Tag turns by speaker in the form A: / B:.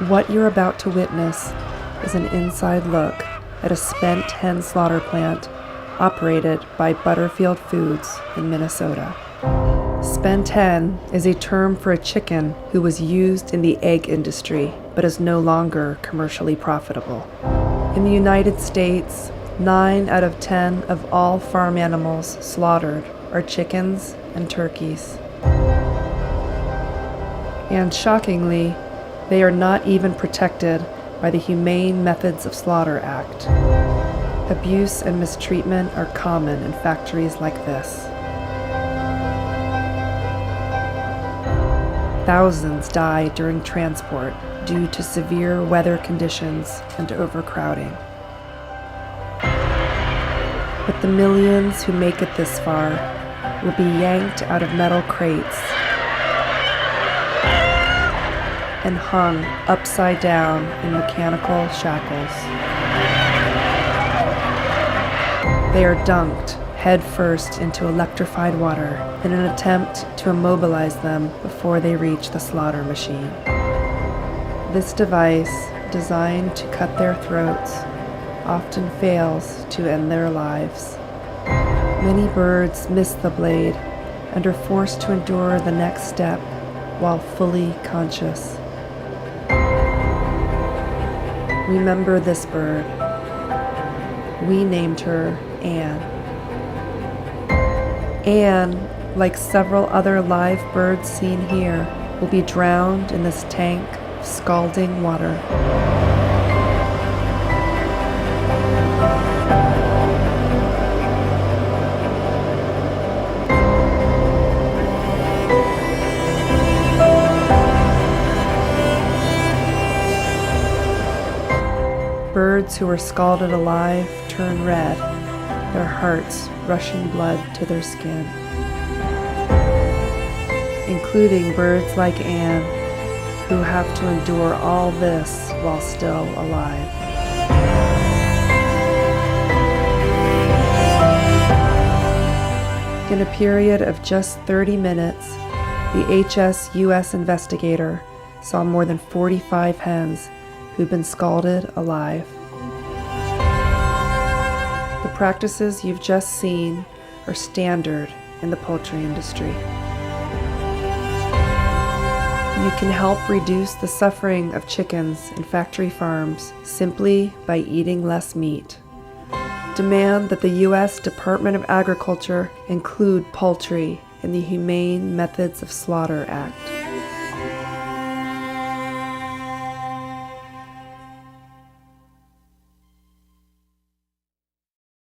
A: What you're about to witness is an inside look at a spent hen slaughter plant operated by Butterfield Foods in Minnesota. Spent hen is a term for a chicken who was used in the egg industry but is no longer commercially profitable. In the United States, 9 out of 10 of all farm animals slaughtered are chickens and turkeys. And shockingly, they are not even protected by the Humane Methods of Slaughter Act. Abuse and mistreatment are common in factories like this. Thousands die during transport due to severe weather conditions and overcrowding. But the millions who make it this far will be yanked out of metal crates and hung upside down in mechanical shackles. They are dunked headfirst into electrified water in an attempt to immobilize them before they reach the slaughter machine. This device, designed to cut their throats, often fails to end their lives. Many birds miss the blade and are forced to endure the next step while fully conscious. Remember this bird. We named her Anne. Anne, like several other live birds seen here, will be drowned in this tank of scalding water. Birds who were scalded alive turn red, their hearts rushing blood to their skin. Including birds like Anne, who have to endure all this while still alive. In a period of just 30 minutes, the HSUS investigator saw more than 45 hens who'd been scalded alive. The practices you've just seen are standard in the poultry industry. You can help reduce the suffering of chickens in factory farms simply by eating less meat. Demand that the U.S. Department of Agriculture include poultry in the Humane Methods of Slaughter Act.